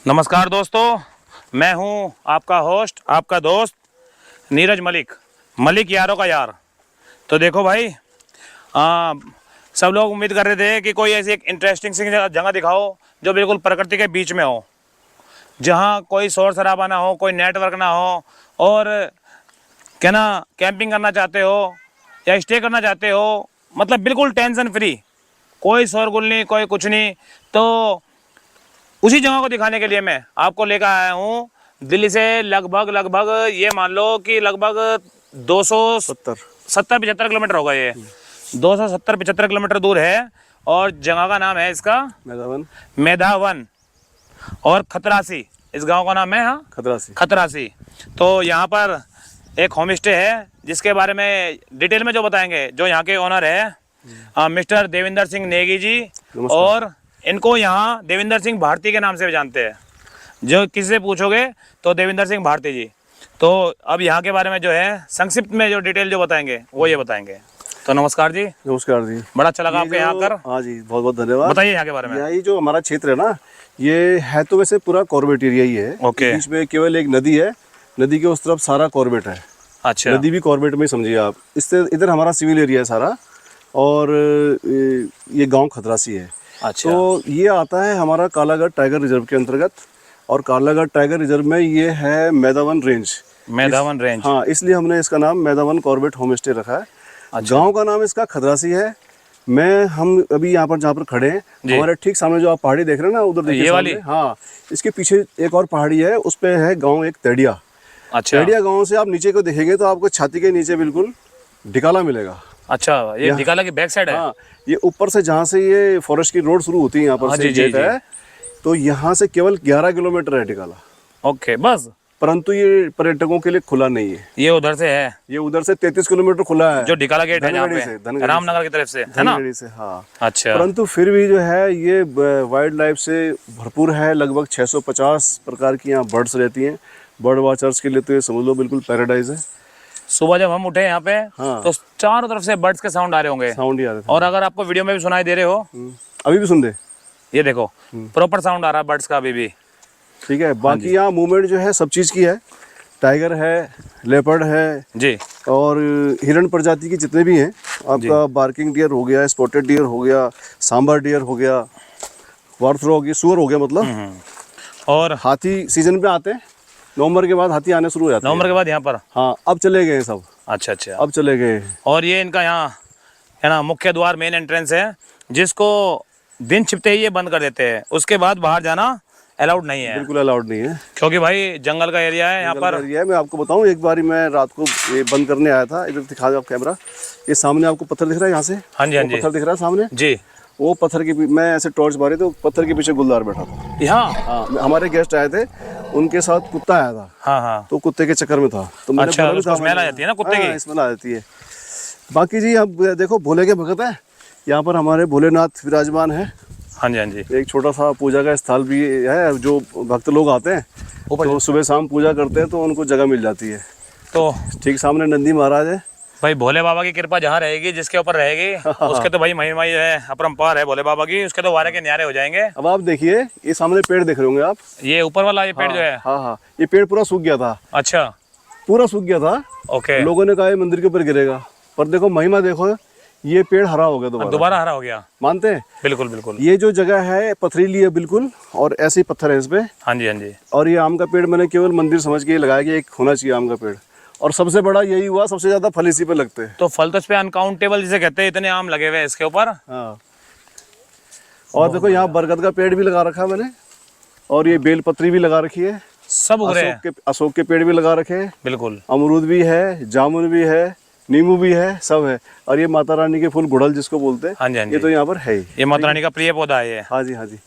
नमस्कार दोस्तों, मैं हूं आपका होस्ट, आपका दोस्त नीरज मलिक यारों का यार। तो देखो भाई, सब लोग उम्मीद कर रहे थे कि कोई ऐसी एक इंटरेस्टिंग सी जगह दिखाओ जो बिल्कुल प्रकृति के बीच में हो, जहां कोई शोर शराबा ना हो, कोई नेटवर्क ना हो, और क्या ना कैंपिंग करना चाहते हो या स्टे करना चाहते हो, मतलब बिल्कुल टेंशन फ्री, कोई शोरगुल नहीं, कोई कुछ नहीं। तो उसी जगह को दिखाने के लिए मैं आपको लेकर आया हूँ दिल्ली से लगभग ये मान लो कि लगभग 270-75 किलोमीटर होगा। ये 270-75 किलोमीटर दूर है और जगह का नाम है इसका मेधावन और खतरासी। इस गांव का नाम है खतरासी। तो यहाँ पर एक होम स्टे है जिसके बारे में डिटेल में जो बताएंगे, जो यहाँ के ओनर है मिस्टर देविंदर सिंह नेगी जी, और इनको यहाँ देविंदर सिंह भारती के नाम से भी जानते हैं। जो किसी से पूछोगे तो देविंदर सिंह भारती जी। तो अब यहाँ के बारे में जो है संक्षिप्त में जो डिटेल जो बताएंगे वो ये बताएंगे। तो नमस्कार जी। नमस्कार जी, बड़ा अच्छा लगा आपके यहाँ आकर। हाँ जी, बहुत बहुत धन्यवाद। बताइए यहाँ के बारे में। यही जो हमारा क्षेत्र है ना, ये है तो वैसे पूरा कॉर्बेट एरिया ही है। ओके। बीच में केवल एक नदी है, नदी के उस तरफ सारा कॉर्बेट है। अच्छा। नदी भी कॉर्बेट में समझिए आप। इससे इधर हमारा सिविल एरिया है सारा, और ये गाँव खतरासी है। अच्छा। तो ये आता है हमारा कालागढ़ टाइगर रिजर्व के अंतर्गत, और कालागढ़ टाइगर रिजर्व में ये है मेधावन रेंज। हाँ, इसलिए हमने इसका नाम मेधावन कॉर्बेट होम स्टे रखा है। अच्छा। गांव का नाम इसका खतरासी है। हम अभी यहाँ पर जहाँ पर खड़े हैं, हमारे ठीक सामने जो आप पहाड़ी देख रहे हैं ना, उधर देखिए ये वाली। हाँ, इसके पीछे एक और पहाड़ी है, उस पे है गाँव एक तेड़िया। अच्छा। तेड़िया गाँव से आप नीचे को देखेंगे तो आपको छाती के नीचे बिल्कुल ढिकाला मिलेगा। अच्छा, ये ढिकाला की बैक साइड है। हाँ, ये ऊपर से जहाँ से ये फॉरेस्ट की रोड शुरू होती है, यहाँ पर से गेट है, तो यहाँ से केवल 11 किलोमीटर है ढिकाला। ओके, बस। परंतु ये पर्यटकों के लिए खुला नहीं है। ये उधर से है, ये उधर से 33 किलोमीटर खुला है, जो ढिकाला गेट है, रामनगर की तरफ से है ना। से हाँ। अच्छा। परंतु फिर भी जो है ये वाइल्ड लाइफ से भरपूर है। लगभग 650 प्रकार की यहाँ बर्ड्स रहती हैं। बर्ड वॉचर्स के लिए तो ये समझ लो बिल्कुल पैराडाइज है। सुबह जब हम उठे यहाँ पे, हाँ, तो चारों तरफ से बर्ड्स के साउंड आ रहे होंगे। साउंड ही आ रहे थे। और अगर आपको वीडियो में भी सुनाई दे रहे हो, अभी भी सुन दे, ये देखो प्रॉपर साउंड आ रहा है बर्ड्स का अभी भी। ठीक है। बाकी यहाँ मूवमेंट जो है सब चीज़ की है। टाइगर है, लेपर्ड है जी, और हिरण प्रजाति के जितने भी हैं, आपका बार्किंग डियर हो गया, स्पॉटेड डियर हो गया, सांबर डियर हो गया, वार्थरो हो गया, सुअर हो गया मतलब। और हाथी सीजन पे आते हैं, नवंबर के बाद हाथी आने शुरू हो जाते हैं। नवंबर के बाद यहाँ पर। हाँ, अब चले गए सब। अच्छा अच्छा, अब चले गए। और ये इनका यहाँ है ना मुख्य द्वार, मेन एंट्रेंस है, जिसको दिन छिपते ही ये बंद कर देते हैं। उसके बाद बाहर जाना अलाउड नहीं है। बिल्कुल अलाउड नहीं है, क्योंकि भाई जंगल का एरिया है यहाँ पर। एरिया है। मैं आपको बताऊं, एक बारी मैं रात को ये बंद करने आया था। इधर दिखा दो आप कैमरा, ये सामने आपको पत्थर दिख रहा है यहाँ से। हाँ जी, हाँ जी, पत्थर दिख रहा है सामने जी। वो पत्थर के मैं ऐसे टॉर्च मारी तो पत्थर के पीछे गुलदार बैठा था यहाँ। हाँ, हमारे गेस्ट आए थे, उनके साथ कुत्ता आया था। हाँ हाँ, तो कुत्ते के चक्कर में था। तो मैंने अच्छा, उसको स्मेल आ जाती है ना कुत्ते की। स्मेल आ जाती है। बाकी जी अब देखो, भोले के भगत है यहाँ पर, हमारे भोलेनाथ विराजमान है। हाँ जी, हाँ जी। एक छोटा सा पूजा का स्थल भी है, जो भक्त लोग आते हैं तो सुबह शाम पूजा करते हैं, तो उनको जगह मिल जाती है। तो ठीक सामने नंदी महाराज है। भाई भोले बाबा की कृपा जहाँ रहेगी, जिसके ऊपर रहेगी, उसके तो भाई महिमा ही है, अपरंपार है भोले बाबा की, उसके तो वारे के न्यारे हो जाएंगे। अब आप देखिए, ये सामने पेड़ देख रहे होंगे आप, ये ऊपर वाला ये पेड़ जो है। हाँ हाँ, ये पेड़ पूरा सूख गया था। अच्छा, पूरा सूख गया था। ओके। लोगों ने कहा ये मंदिर के ऊपर गिरेगा, पर देखो महिमा देखो, ये पेड़ हरा हो गया, दोबारा हरा हो गया। मानते हैं? बिल्कुल बिल्कुल। ये जो जगह है पथरीली है बिल्कुल, और ऐसे ही पत्थर है इस पे। हाँ जी, हाँ जी। और ये आम का पेड़ मैंने केवल मंदिर समझ के लगाया कि एक होना चाहिए आम का पेड़, और सबसे बड़ा यही हुआ, सबसे ज्यादा फल इसी पे लगते हैं। तो फल तो इस पे अनकाउंटेबल जिसे कहते हैं, इतने आम लगे हुए हैं इसके ऊपर। हाँ, और देखो यहाँ बरगद का पेड़ भी लगा रखा है मैंने, और ये बेलपत्री भी लगा रखी है, सब उग रहे हैं। अशोक के पेड़ भी लगा रखे हैं। बिल्कुल। अमरूद भी है, जामुन भी है, नींबू भी है, सब है। और ये माता रानी के फूल गुड़हल जिसको बोलते हैं, हाँ जी, हाँ जी, ये तो यहाँ पर है ही। ये माता रानी का प्रिय पौधा है ये। हाँ जी, हाँ जी।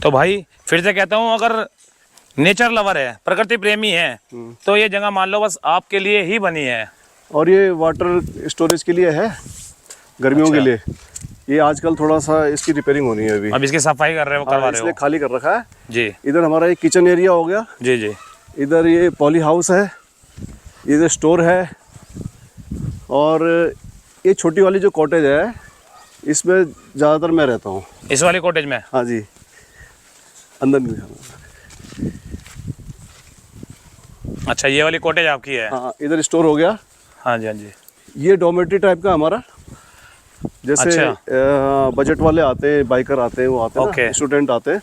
तो भाई फिर से कहता हूँ, अगर नेचर लवर है, प्रकृति प्रेमी है, तो ये जगह मान लो बस आपके लिए ही बनी है। और ये वाटर स्टोरेज के लिए है, गर्मियों के लिए। ये आजकल थोड़ा सा इसकी रिपेयरिंग होनी है अभी। अब इसकी सफाई कर रहे हो, करवा रहे हो? इसलिए खाली कर रखा है जी। इधर हमारा एक किचन एरिया हो गया। जी जी। इधर ये पॉली हाउस है, इधर स्टोर है, और ये छोटी वाली जो कॉटेज है, इसमें ज़्यादातर मैं रहता हूँ। इस वाली कॉटेज में? हाँ जी। अंदर नहीं दिखाना। अच्छा, ये वाली कॉटेज आपकी है? हाँ, इधर स्टोर हो गया। हाँ जी, हाँ जी। ये डॉर्मेट्री टाइप का हमारा, जैसे अच्छा। बजट वाले आते हैं, बाइकर आते हैं, वो आते हैं ओके। ना, स्टूडेंट आते हैं,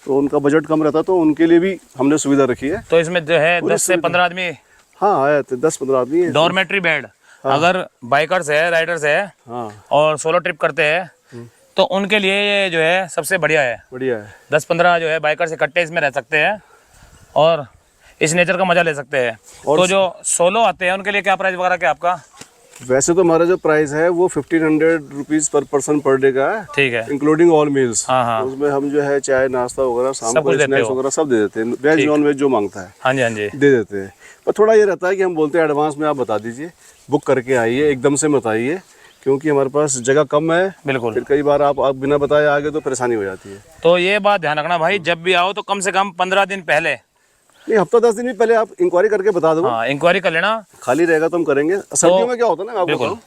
तो उनका बजट कम रहता है, तो उनके लिए भी हमने सुविधा रखी है। तो इसमें जो है 10 से 15 आदमी? हाँ, आए थे 10-15 आदमी है। Dormitory bed. अगर बाइकर्स है, राइडर्स है, हाँ, और सोलो ट्रिप करते हैं, तो उनके लिए ये जो है सबसे बढ़िया है। बढ़िया है। 10-15 जो है बाइकर्स इकट्ठे इसमें रह सकते हैं और इस नेचर का मजा ले सकते हैं। और तो जो सोलो आते हैं उनके लिए क्या प्राइस वगैरह क्या आपका? वैसे तो हमारा जो प्राइस है वो 1500 रुपीज़ पर पर्सन पर डे का है, ठीक है। Including all meals. हाँ, हाँ। उसमें हम जो है चाय नाश्ता वगैरह, शाम सब को कुछ देते स्नैक्स हो? वगैरह सब दे देते हैं, वेज नॉन वेज जो मांगता है हाँ जी, हाँ जी। दे देते हैं। पर थोड़ा ये रहता है कि हम बोलते हैं एडवांस में आप बता दीजिए, बुक करके आइए, एकदम से मत आइए, क्योंकि हमारे पास जगह कम है। बिल्कुल। फिर कई बार आप बिना बताए आगे तो परेशानी हो जाती है। तो ये बात ध्यान रखना भाई, जब भी आओ तो कम से कम 15 दिन पहले, नहीं, हफ्ता 10 दिन भी पहले आप इंक्वायरी करके बता दो। हाँ, इंक्वायरी कर लेना। खाली रहेगा तो हम करेंगे। सर्दियों में क्या होता है ना, मैं आपको बिल्कुल। बताऊं,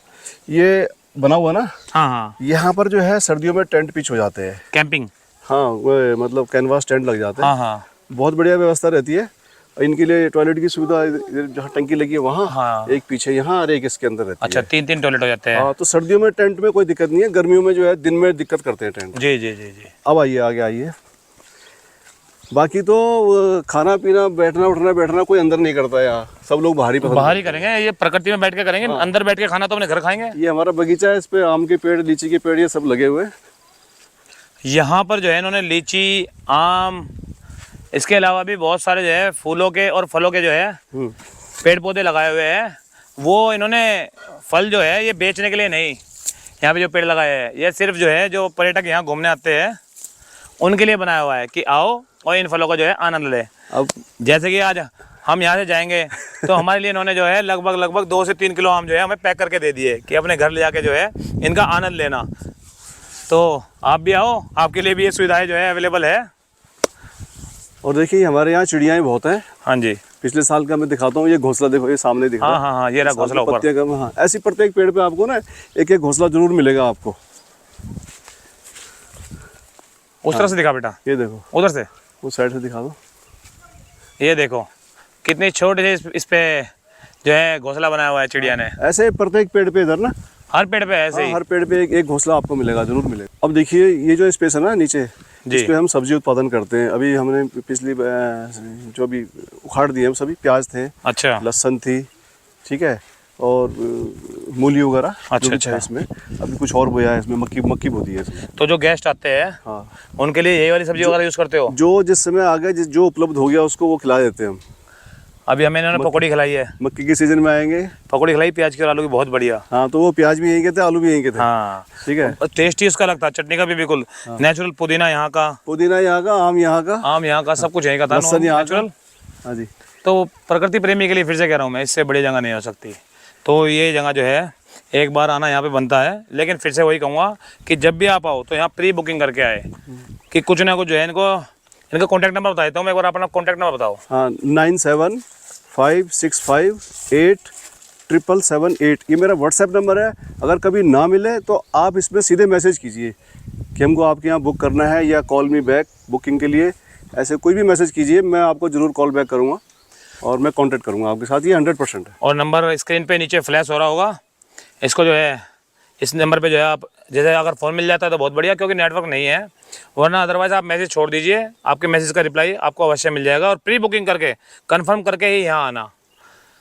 ये बना हुआ ना, हाँ, हाँ। यहाँ पर जो है सर्दियों में टेंट पिच हो जाते हैं। कैंपिंग। हाँ, वो मतलब कैनवास टेंट लग जाते हैं। हाँ, हाँ। बहुत बढ़िया व्यवस्था रहती है। इनके लिए टॉयलेट की सुविधा इधर जहाँ टंकी लगी है वहाँ, हाँ। एक पीछे यहाँ और एक इसके अंदर रहती अच्छा, है। 3-3 टॉयलेट हो जाते हैं। हाँ, तो सर्दियों में टेंट में कोई दिक्कत नहीं है, गर्मियों में जो है दिन में दिक्कत करते हैं टेंट। जी जी जी जी। अब आइए, आगे आइए। बाकी तो खाना पीना, बैठना कोई अंदर नहीं करता है यहाँ, सब लोग बाहर ही पसंद बाहर ही करेंगे, ये प्रकृति में बैठ के करेंगे। अंदर बैठ के खाना तो अपने घर खाएंगे। ये हमारा बगीचा है, इस पे आम के पेड़, लीची के पेड़, ये सब लगे हुए हैं। यहाँ पर जो है इन्होंने लीची, आम, इसके अलावा भी बहुत सारे जो है फूलों के और फलों के जो है पेड़ पौधे लगाए हुए हैं। वो इन्होंने फल जो है ये बेचने के लिए नहीं, यहाँ पे जो पेड़ लगाए हैं ये सिर्फ जो है जो पर्यटक यहाँ घूमने आते हैं उनके लिए बनाया हुआ है कि आओ और इन फलों का जो है आनंद ले। अब जैसे कि आज हम यहाँ से जाएंगे तो हमारे लिए इन्होंने जो है लगभग 2 से 3 किलो आम जो है हमें पैक करके दे दिए कि अपने घर ले जाके जो है इनका आनंद लेना। तो आप भी आओ, आपके लिए भी ये सुविधाएं जो है अवेलेबल है। और देखिए हमारे यहाँ चिड़ियाएँ बहुत हैं। हाँ जी। पिछले साल का मैं दिखाता हूँ, ये घोंसला देखो, ये सामने दिख रहा है। हाँ हाँ हाँ, ये रहा घोंसला ऊपर। पत्तियाँ कम, हाँ, ऐसी प्रत्येक पेड़ पे आपको ना एक एक घोंसला जरूर मिलेगा आपको। उस तरह से दिखा बेटा, ये देखो, उधर से, उस साइड से दिखा दो। ये देखो कितनी छोटी सी इस पे जो है घोंसला बनाया हुआ है चिड़िया ने। ऐसे प्रत्येक पेड़ पे इधर ना, हर पेड़ पे ऐसे ही। हर पेड़ पे एक घोंसला आपको मिलेगा, जरूर मिलेगा। अब देखिए ये जो स्पेस है ना नीचे, जिस पे हम सब्जी उत्पादन करते हैं, अभी हमने पिछली जो भी उखाड़ दिए हम, सभी प्याज थे, अच्छा, लहसुन थी, ठीक है, और मूली वगैरह। अच्छा, अच्छा, इसमें अभी कुछ और बोया है, इसमें मक्की बो दी है इसमें। तो जो गेस्ट आते हैं हाँ, उनके लिए यही वाली सब्जी वगैरह यूज करते हो? जो जिस समय आ गया, जो उपलब्ध हो गया उसको वो खिला देते हैं हम। अभी हमें इन्होंने पकौड़ी खिलाई है, मक्की के सीजन में आएंगे, पकौड़ी खिलाई प्याज की और आलू की, बहुत बढ़िया। हाँ, तो वो प्याज भी यहीं के थे, आलू भी यहीं के थे। हाँ, ठीक है। टेस्ट ही उसका लगता है, चटनी का भी बिल्कुल नेचुरल। पुदीना यहाँ का, पुदीना यहाँ का, आम यहाँ का, आम यहाँ का, सब कुछ यहीं का था, लहसुन यहाँ का। नेचुरल। हाँ जी। तो प्रकृति प्रेमी के लिए फिर से कह रहा हूँ मैं, इससे बड़ी जगह नहीं हो सकती। तो ये जगह जो है एक बार आना यहाँ पे बनता है। लेकिन फिर से वही कहूँगा कि जब भी आप आओ तो यहाँ प्री बुकिंग करके आए, कि कुछ ना कुछ जो है इनका कॉन्टैक्ट नंबर बता देता हूँ मैं, एक बार अपना कॉन्टैक्ट नंबर बताओ। हाँ, 9756587778, ये मेरा व्हाट्सएप नंबर है। अगर कभी ना मिले तो आप इसमें सीधे मैसेज कीजिए कि हमको आपके यहाँ बुक करना है, या कॉल मी बैक बुकिंग के लिए, ऐसे कोई भी मैसेज कीजिए, मैं आपको ज़रूर कॉल बैक करूँगा और मैं कांटेक्ट करूँगा आपके साथ। ये 100% है। और नंबर स्क्रीन पे नीचे फ्लैश हो रहा होगा, इसको जो है इस नंबर पे जो है आप, जैसे अगर फ़ोन मिल जाता है तो बहुत बढ़िया, क्योंकि नेटवर्क नहीं है, वरना अदरवाइज़ आप मैसेज छोड़ दीजिए, आपके मैसेज का रिप्लाई आपको अवश्य मिल जाएगा। और प्री बुकिंग करके कंफर्म करके ही यहाँ आना,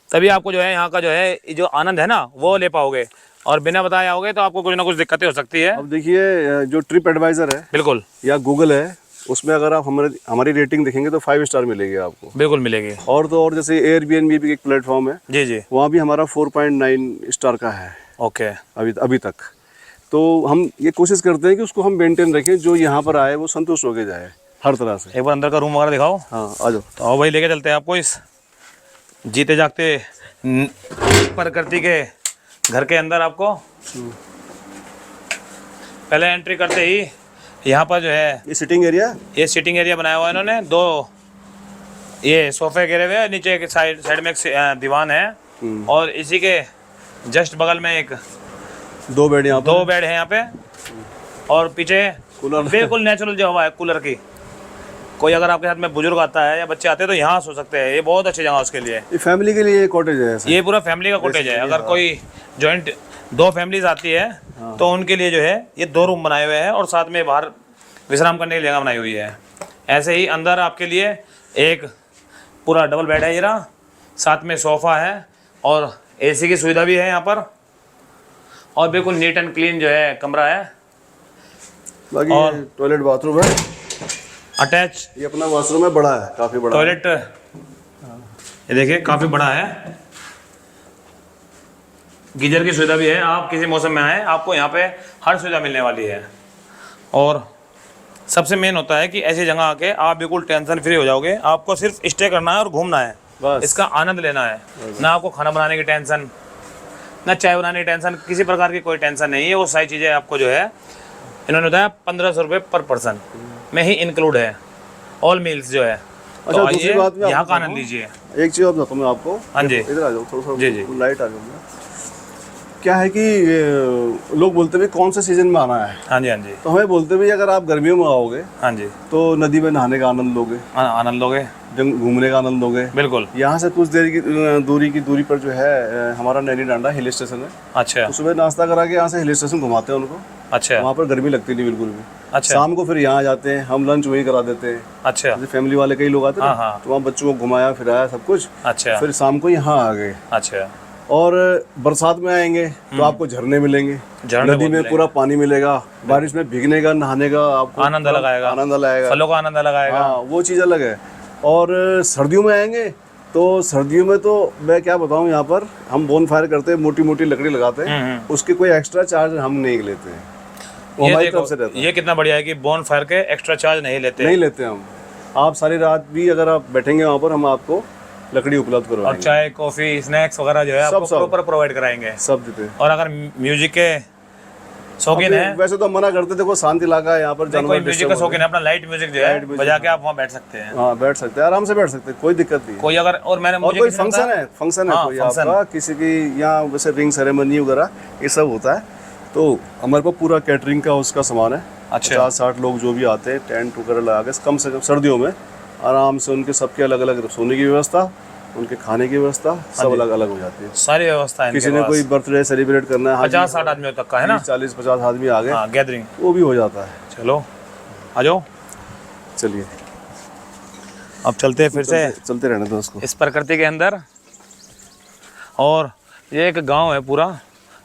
तभी आपको जो है यहाँ का जो है जो आनंद है ना वो ले पाओगे। और बिना बताए आओगे तो आपको कुछ ना कुछ दिक्कतें हो सकती है। अब देखिए जो ट्रिप एडवाइज़र है, बिल्कुल, या गूगल है, उसमें अगर आप हमारी रेटिंग देखेंगे तो 5 स्टार मिलेगी आपको। बिल्कुल मिलेगी। और तो और जैसे एयरबीएनबी भी एक प्लेटफॉर्म है, जी जी, वहाँ भी हमारा 4.9 स्टार का है ओके। अभी तक। तो हम ये कोशिश करते हैं कि उसको हम मेंटेन रखें, जो यहाँ पर आए वो संतुष्ट होके जाए हर तरह से। एक बार अंदर का रूम वगैरह दिखाओ। हाँ, आ जाओ। तो आओ भाई, लेके चलते हैं आपको इस जीते जागते प्रकृति के घर के अंदर। आपको पहले एंट्री करते ही यहाँ पर जो है ये सिटिंग एरिया बनाया हुआ है इन्होंने। 2 ये सोफे गिरे हुए हैं, नीचे एक साइड में एक दीवान है, और इसी के जस्ट बगल में एक 2 बेड यहाँ पर, 2 बेड है यहाँ पे, और पीछे कूलर, बिल्कुल नेचुरल जो हवा है कूलर की, कोई अगर आपके साथ में बुजुर्ग आता है या बच्चे आते हैं तो यहाँ सो सकते हैं। ये बहुत अच्छी जगह उसके लिए। ये फैमिली के लिए कॉटेज है ऐसा? ये पूरा फैमिली का कॉटेज है। अगर कोई जॉइंट 2 फैमिलीज आती है तो उनके लिए जो है ये 2 रूम बनाए हुए हैं और साथ में बाहर विश्राम करने की जगह बनाई हुई है। ऐसे ही अंदर आपके लिए एक पूरा डबल बेड है, ये रहा, साथ में सोफ़ा है और एसी की सुविधा भी है यहाँ पर, और बिल्कुल नीट एंड क्लीन जो है कमरा है। बाकी और टॉयलेट बाथरूम है अटैच। ये अपना वॉशरूम है, बड़ा है, काफ़ी बड़ा टॉयलेट ये देखिए काफ़ी बड़ा है। गीजर की सुविधा भी है। आप किसी मौसम में आए आपको यहाँ पे हर सुविधा मिलने वाली है। और सबसे मेन होता है कि ऐसी जगह आके आप बिल्कुल टेंशन फ्री हो जाओगे। आपको सिर्फ स्टे करना है और घूमना है, बस। इसका आनंद लेना है। ना आपको खाना बनाने की टेंशन, ना चाय बनाने की टेंशन, किसी प्रकार की कोई टेंशन नहीं है। वो सारी चीज़ें आपको जो है इन्होंने बताया 1500 रुपये पर पर्सन में ही इंक्लूड है, ऑल मील्स जो है। अच्छा, दूसरी बात में यहाँ का आनंद लीजिए। एक चीज़ बताता हूँ मैं आपको। हाँ जी, इधर आ जाओ थोड़ा जी जी। लाइट आ जाऊँगा। क्या है कि लोग बोलते भी कौन से सीजन में आना है। हाँ जी, हाँ जी, तो हमें बोलते भी अगर आप गर्मियों में आओगे हाँ जी, तो नदी में नहाने का आनंद लोगे, आनंद लोगे, घूमने का आनंद लोगे। बिल्कुल। यहाँ से कुछ देर की दूरी पर जो है हमारा नैनी डांडा हिल स्टेशन है। अच्छा, तो सुबह नाश्ता करा के यहाँ से हिल स्टेशन घुमाते हैं उनको। अच्छा, वहाँ पर गर्मी लगती नहीं बिल्कुल भी। अच्छा, शाम को फिर यहाँ आ जाते हैं, हम लंच वहीं करा देते हैं। अच्छा, जैसे फैमिली वाले कई लोग आते हैं हाँ, ना, हाँ। तो वहाँ बच्चों को घुमाया फिराया सब कुछ, अच्छा, फिर शाम को यहाँ आ गए। अच्छा, और बरसात में आएंगे तो आपको झरने मिलेंगे, झरने नदी में पूरा पानी मिलेगा, बारिश में भीगने का, नहाने का आपको आनंद अलग आएगा, आनंद अलग आएगा। फलों का आनंद अलग आएगा। हाँ, वो चीज़ अलग है। और सर्दियों में आएंगे तो सर्दियों में तो मैं क्या बताऊँ, यहाँ पर हम बोन फायर करते हैं, मोटी मोटी लकड़ी लगाते हैं, उसके कोई एक्स्ट्रा चार्ज हम नहीं लेते हैं, वो ये हमारी देखो, तरफ से रहता है। ये कितना बढ़िया है कि बोन फायर के एक्स्ट्रा चार्ज नहीं लेते। नहीं लेते हम। आप सारी रात भी अगर आप बैठेंगे वहाँ पर, हम आपको लकड़ी उपलब्ध और करवाएंगे, चाय कॉफी स्नैक्स वगैरह जो है आपको प्रॉपर प्रोवाइड कराएंगे। सब देते हैं। और अगर म्यूजिक के शौकीन है, वैसे तो हम मना करते थे, कोई शांत इलाका है यहाँ पर, कोई जानवर म्यूजिक का शौकीन है, अपना लाइट म्यूजिक जो है बजा के आप वहाँ बैठ सकते हैं। हाँ, बैठ सकते हैं, आराम से बैठ सकते हैं, कोई दिक्कत नहीं है। कोई अगर और मैंने और मुझे कोई किसी ने फंक्शन है हाँ, कोई फंक्शन। आपका, किसी की यहाँ वैसे रिंग सेरेमनी वगैरह ये सब होता है, तो हमारे पास पूरा कैटरिंग का उसका सामान है। अच्छा। 50-60 लोग जो भी आते हैं, टेंट वगैरह लगा के, कम से कम सर्दियों में आराम से उनके सबके अलग अलग सोने की व्यवस्था, उनके खाने की व्यवस्था सब अलग अलग हो जाती है। सारी व्यवस्था है। किसी ने कोई बर्थडे सेलिब्रेट करना है, 50-60 आदमियों तक का है ना, 40-50 आदमी आ गए, गैदरिंग, वो भी हो जाता है। चलो आ जाओ, चलिए अब चलते हैं फिर से चलते रहने दो उसको इस प्रकृति के अंदर। और ये एक गांव है पूरा,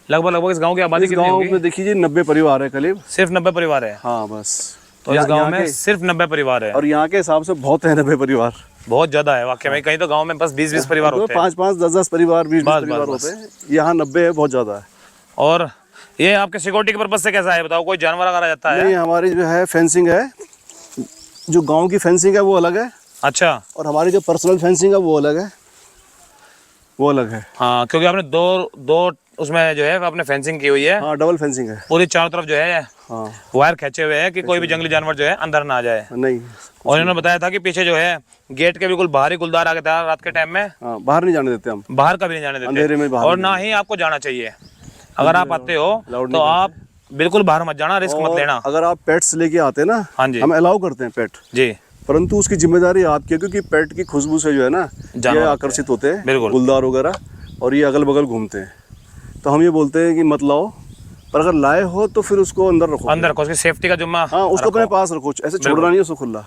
लगभग इस गांव की आबादी कितनी गाँव होगी? में देखिए जी 90 परिवार है करीब। सिर्फ 90 परिवार है। हाँ बस। तो इस गांव में सिर्फ 90 परिवार है, और यहाँ के हिसाब से बहुत है 90 परिवार, बहुत ज्यादा है वाकई में। कहीं तो गांव में बस 20-20 परिवार होते हैं, 5-5, 10-10 परिवार, 20-20 बस, परिवार बस। होते हैं। यहाँ 90 है, बहुत ज्यादा है। और ये आपके सिक्योरिटी के पर्पज से कैसा है बताओ? कोई जानवर अगर आ जाता है? नहीं, हमारी जो है फेंसिंग है, जो गांव की फेंसिंग है वो अलग है, अच्छा, और हमारी जो पर्सनल फेंसिंग है वो अलग है, वो अलग है। हाँ, क्योंकि आपने दो उसमें जो है आपने फेंसिंग की हुई है। हाँ, डबल फेंसिंग है। पूरी चारों तरफ जो है हाँ, वायर खींचे हुए हैं कि कोई भी जंगली जानवर जो है अंदर ना आ जाए। नहीं। और इन्होंने बताया था कि पीछे जो है गेट के बिल्कुल बाहर ही गुलदार आ गया था रात के टाइम में, हाँ, बाहर नहीं जाने देते हम, बाहर कभी नहीं जाने देते, अंधेरे में बाहर और नहीं ना ही आपको जाना चाहिए। अगर आप आते हो तो आप बिल्कुल बाहर मत जाना, रिस्क मत लेना। अगर आप पेट्स लेके आते हैं ना, हाँ जी, हम अलाउ करते हैं पेट जी, परंतु उसकी जिम्मेदारी आपकी है, क्योंकि पेट की खुशबू से जो है ना जानवर ये आकर्षित होते हैं, बिल्कुल। गुलदार वगैरह, और ये अगल बगल घूमते हैं। तो हम ये बोलते हैं कि मत लाओ, पर अगर लाए हो तो फिर उसको अंदर रखो, अंदर रखो, उसकी सेफ्टी का जिम्मा। हाँ, उसको अपने पास रखो, ऐसे छोड़ना नहीं है उसको खुला।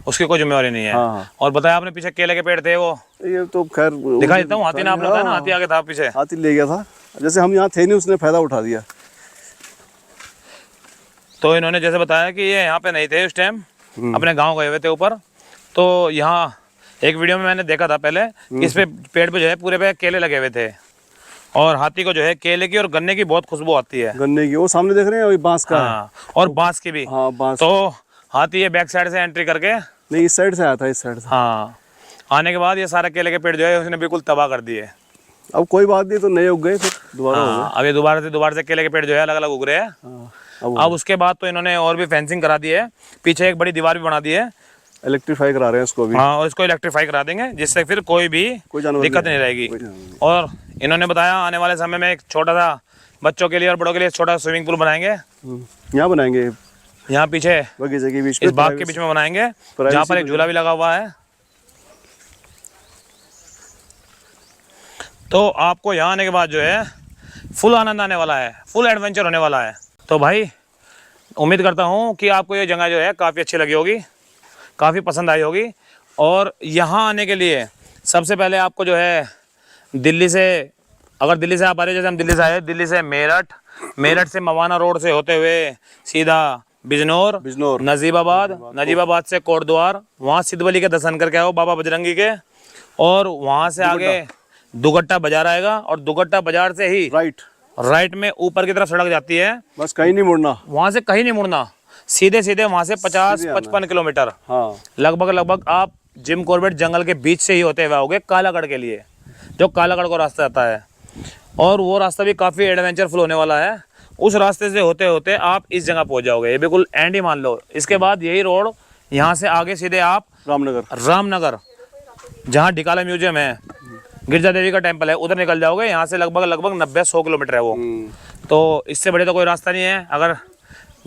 उसकी कोई जिम्मेवारी नहीं है। हाँ। और बताया आपने पीछे केले के पेड़ थे, वो ये तो खैर दिखा देता हूँ, हाथी ने आपने बताया ना, हाथी आगे था पीछे, हाथी ले गया था। जैसे हम यहाँ थे नहीं, उसने फायदा उठा दिया। तो इन्होंने जैसे बताया कि ये यहाँ पे नहीं थे उस टाइम, अपने गाँव गए हुए थे ऊपर। तो यहाँ एक वीडियो में मैंने देखा था पहले कि इस पे पेड़ पे जो है पूरे पे केले लगे हुए थे, और हाथी को जो है केले की और गन्ने की बहुत खुशबू आती है। गन्ने की, वो सामने देख रहे हैं, वही बांस का है। हाँ, और बांस की भी। हाँ, बांस। तो हाथी ये बैक साइड से एंट्री करके, नहीं, इस साइड से आया था, इस साइड से। हाँ, आने के बाद ये सारे केले के पेड़ जो है उसने बिल्कुल तबाह कर दिए। अब कोई बात नहीं, तो नए उग गए, फिर दोबारा हो गए। हाँ, अब ये दोबारा से केले के पेड़ जो है अलग अलग उग रहे हैं। हाँ, अब उसके बाद तो इन्होंने और भी फेंसिंग करा दी है, पीछे एक बड़ी दीवार भी बना दी है। इलेक्ट्रीफाई करा रहे हैं उसको भी। हाँ, और इसको इलेक्ट्रीफाई करा देंगे, जिससे फिर कोई जानवर दिक्कत नहीं रहेगी। और इन्होंने बताया आने वाले समय में एक छोटा सा बच्चों के लिए और बड़ों के लिए छोटा स्विमिंग पूल बनाएंगे। यहाँ बनाएंगे, यहाँ पीछे बगीचे के बीच इस बाग के बीच में बनाएंगे, जहाँ पर एक झूला भी लगा हुआ है। तो आपको यहाँ आने के बाद जो है फुल आनंद आने वाला है, फुल एडवेंचर होने वाला है। तो भाई उम्मीद करता हूँ कि आपको ये जगह जो है काफ़ी अच्छी लगी होगी, काफ़ी पसंद आई होगी। और यहाँ आने के लिए सबसे पहले आपको जो है दिल्ली से, अगर दिल्ली से आप आ रहे हो, जैसे हम दिल्ली से आए, दिल्ली से मेरठ, मेरठ से मवाना रोड से होते हुए सीधा बिजनौर, नजीबाबाद, नजीबाबाद से कोटद्वार, वहाँ सिद्धबली के दर्शन करके आओ बाबा बजरंगी के। और वहाँ से आगे दुगट्टा बाजार आएगा और दुगट्टा बाजार से ही राइट में ऊपर की तरफ सड़क जाती है, बस कहीं नहीं मुड़ना, वहाँ से कहीं नहीं मुड़ना, सीधे सीधे वहाँ से 50-55 किलोमीटर लगभग आप जिम कॉर्बेट जंगल के बीच से ही होते हुए आओगे कालागढ़ के लिए, जो कालागढ़ को रास्ता आता है। और वो रास्ता भी काफ़ी एडवेंचरफुल होने वाला है। उस रास्ते से होते होते आप इस जगह पहुँच जाओगे, ये बिल्कुल एंड ही मान लो। इसके बाद यही रोड, यहाँ से आगे सीधे आप रामनगर जहाँ ढिकाला म्यूजियम है, गिरजा देवी का टेम्पल है, उधर निकल जाओगे। यहाँ से लगभग 90-100 किलोमीटर है वो। तो इससे बड़े तो कोई रास्ता नहीं है। अगर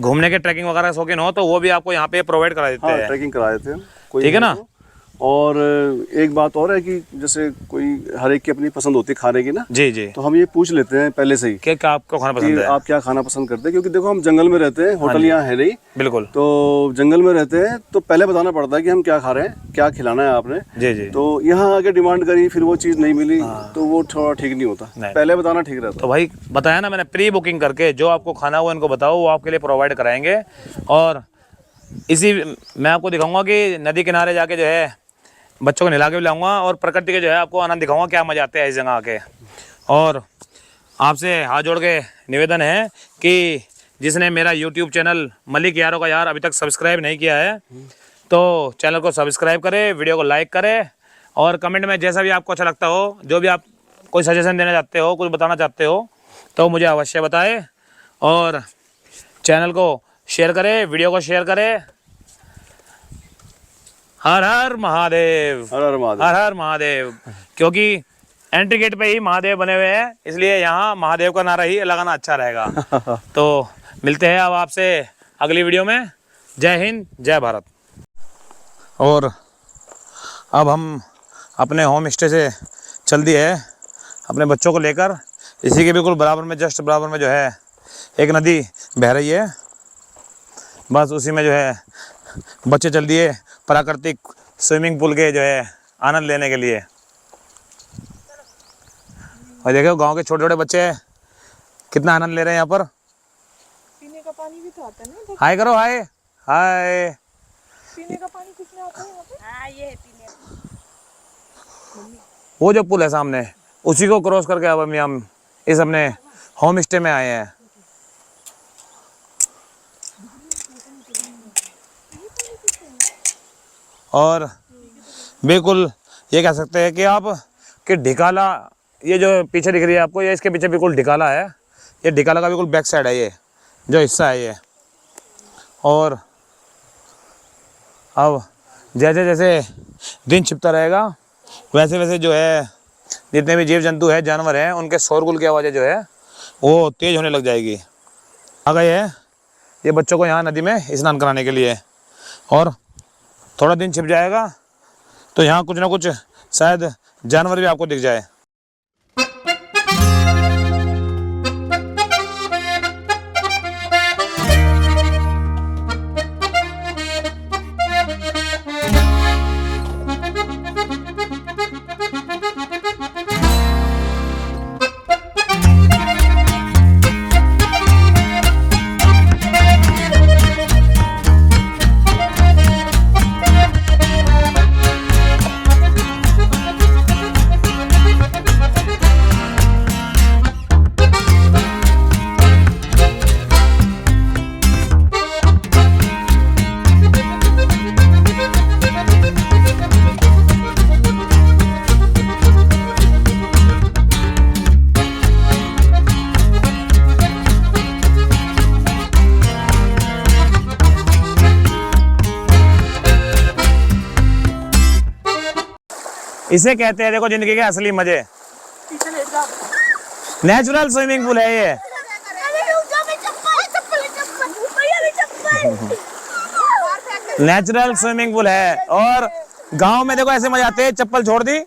घूमने के ट्रैकिंग वगैरह शौकीन हो तो वो भी आपको यहाँ पे प्रोवाइड करा देते हैं, ट्रैकिंग करा देते हैं, ठीक है ना। और एक बात और है कि जैसे कोई हर एक की अपनी पसंद होती है खाने की ना, जी, तो हम ये पूछ लेते हैं पहले से ही कि क्या आपको खाना पसंद है, आप क्या खाना पसंद करते हैं। क्योंकि देखो हम जंगल में रहते हैं, होटल यहाँ है नहीं, बिल्कुल, तो जंगल में रहते हैं तो पहले बताना पड़ता है कि हम क्या खा रहे हैं, क्या खिलाना है आपने। जी। तो यहाँ आके डिमांड करी, फिर वो चीज़ नहीं मिली तो वो थोड़ा ठीक नहीं होता, पहले बताना ठीक रहता। तो भाई बताया ना मैंने, प्री बुकिंग करके जो आपको खाना हो इनको बताओ, वो आपके लिए प्रोवाइड कराएंगे। और इसी मैं आपको दिखाऊंगा कि नदी किनारे जाके जो है बच्चों को नहला के भी लाऊंगा और प्रकृति के जो है आपको आनंद दिखाऊंगा, क्या मजा आते हैं इस जगह आके। और आपसे हाथ जोड़ के निवेदन है कि जिसने मेरा YouTube चैनल मलिक यारों का यार अभी तक सब्सक्राइब नहीं किया है तो चैनल को सब्सक्राइब करे, वीडियो को लाइक करे और कमेंट में जैसा भी आपको अच्छा लगता हो, जो भी आप कोई सजेशन देना चाहते हो, कुछ बताना चाहते हो तो मुझे अवश्य बताए। और चैनल को शेयर करें, वीडियो को शेयर करें। हर हर महादेव, हर हर महादेव, हर हर महादेव। क्योंकि एंट्री गेट पे ही महादेव बने हुए हैं, इसलिए यहाँ महादेव का नारा ही लगाना अच्छा रहेगा। तो मिलते हैं अब आपसे अगली वीडियो में। जय हिंद, जय भारत। और अब हम अपने होम स्टे से चल दिए है अपने बच्चों को लेकर। इसी के बिल्कुल बराबर में, जस्ट बराबर में जो है एक नदी बह रही है, बस उसी में जो है बच्चे चल दिए प्राकृतिक स्विमिंग पूल के जो है आनंद लेने के लिए। और देखो गांव के छोटे छोटे बच्चे कितना आनंद ले रहे हैं यहाँ पर। पीने का पानी भी तो आता है ना। हाय करो, हाय हाय। पीने का पानी किसमें आता है यहाँ पे? हाँ, ये है पीने। वो जो पुल है सामने, उसी को क्रॉस करके अब हम इस अपने होम स्टे में आए हैं। और बिल्कुल ये कह सकते हैं कि आप कि ढिकाला, ये जो पीछे दिख रही है आपको, ये इसके पीछे बिल्कुल ढिकाला है। ये ढिकाला का बिल्कुल बैक साइड है, ये जो हिस्सा है ये। और अब जैसे जैसे दिन छिपता रहेगा वैसे वैसे जो है जितने भी जीव जंतु है, जानवर हैं, उनके शोरगुल की आवाज़ें जो है वो तेज़ होने लग जाएगी। आ गए हैं ये बच्चों को यहाँ नदी में स्नान कराने के लिए। और थोड़ा दिन छिप जाएगा तो यहाँ कुछ ना कुछ शायद जानवर भी आपको दिख जाए। इसे कहते हैं देखो जिंदगी के असली मजे, नेचुरल स्विमिंग पूल है ये। नेचुरल स्विमिंग पूल है। और गांव में देखो ऐसे मजा आते हैं, चप्पल छोड़ दी,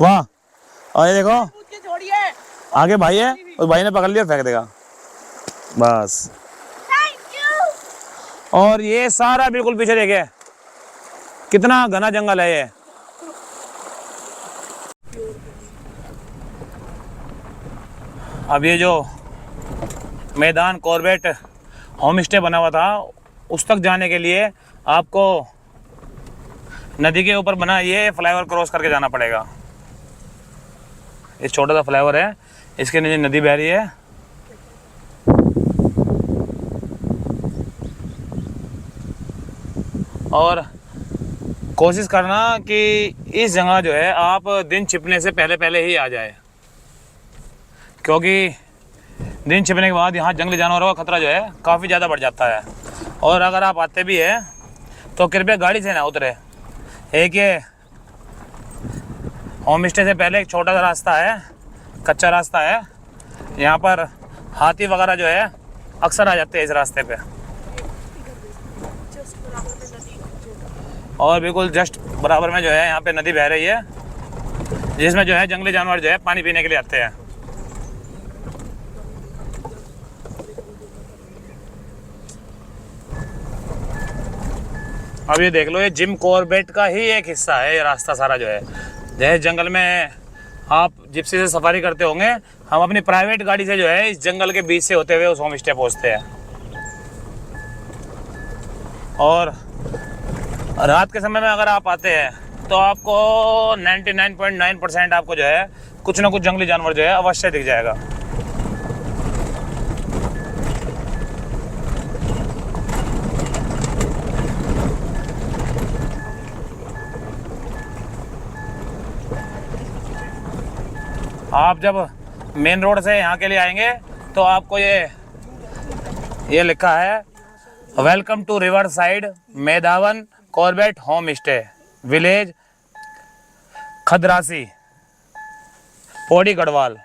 वाह। और ये देखो पूछ के छोड़िए। आगे भाई है, उस भाई ने पकड़ लिया फेंक देगा बस। Thank you. और ये सारा बिल्कुल पीछे देखिए कितना घना जंगल है ये। अब ये जो मैदान कॉर्बेट होम स्टे बना हुआ था, उस तक जाने के लिए आपको नदी के ऊपर बना ये फ्लाईओवर क्रॉस करके जाना पड़ेगा। ये छोटा सा फ्लाईओवर है, इसके नीचे नदी बह रही है। और कोशिश करना कि इस जगह जो है आप दिन छिपने से पहले पहले ही आ जाए, क्योंकि दिन छिपने के बाद यहाँ जंगली जानवरों का खतरा जो है काफ़ी ज़्यादा बढ़ जाता है। और अगर आप आते भी हैं तो कृपया गाड़ी से ना उतरे। एक ये होम स्टे से पहले एक छोटा सा रास्ता है, कच्चा रास्ता है, यहाँ पर हाथी वगैरह जो है अक्सर आ जाते हैं इस रास्ते पे। और बिल्कुल जस्ट बराबर में जो है यहाँ पे नदी बह रही है, जिसमें जो है जंगली जानवर जो है पानी पीने के लिए आते हैं। अब ये देख लो, ये जिम कॉर्बेट का ही एक हिस्सा है ये रास्ता सारा जो है। जैसे जंगल में आप जिप्सी से सफारी करते होंगे, हम अपनी प्राइवेट गाड़ी से जो है इस जंगल के बीच से होते हुए उस होम स्टे पहुँचते हैं। और रात के समय में अगर आप आते हैं तो आपको 99.9% आपको जो है कुछ ना कुछ जंगली जानवर जो है अवश्य दिख जाएगा। आप जब मेन रोड से यहाँ के लिए आएंगे तो आपको ये लिखा है welcome to river side Medawan Corbett home stay village Khadrasi Pauri Garhwal.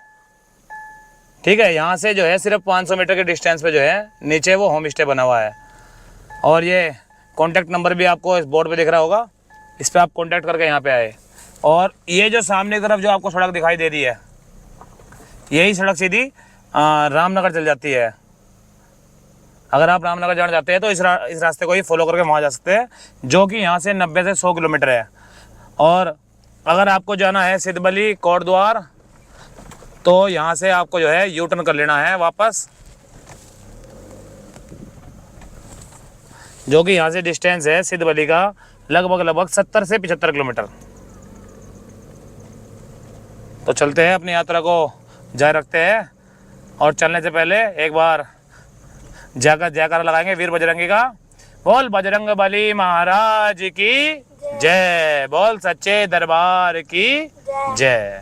ठीक है, यहाँ से जो है सिर्फ 500 मीटर के डिस्टेंस पे जो है नीचे वो होम स्टे बना हुआ है। और ये कॉन्टैक्ट नंबर भी आपको इस बोर्ड पे दिख रहा होगा, इस पर आप कॉन्टैक्ट करके यहाँ पे आए। और ये जो सामने की तरफ जो आपको सड़क दिखाई दे रही है, यही सड़क सीधी रामनगर चल जाती है। अगर आप रामनगर जाना चाहते हैं तो इस रास्ते को ही फॉलो करके वहाँ जा सकते हैं, जो कि यहाँ से 90 से 100 किलोमीटर है। और अगर आपको जाना है सिद्धबली कोटद्वार तो यहाँ से आपको जो है यू टर्न कर लेना है वापस, जो कि यहाँ से डिस्टेंस है सिद्धबली का लगभग 70 से 75 किलोमीटर। तो चलते हैं, अपनी यात्रा को जारी रखते हैं। और चलने से पहले एक बार जयकारा लगाएंगे वीर बजरंगी का। बोल बजरंग बली महाराज की जय, बोल सच्चे दरबार की जय।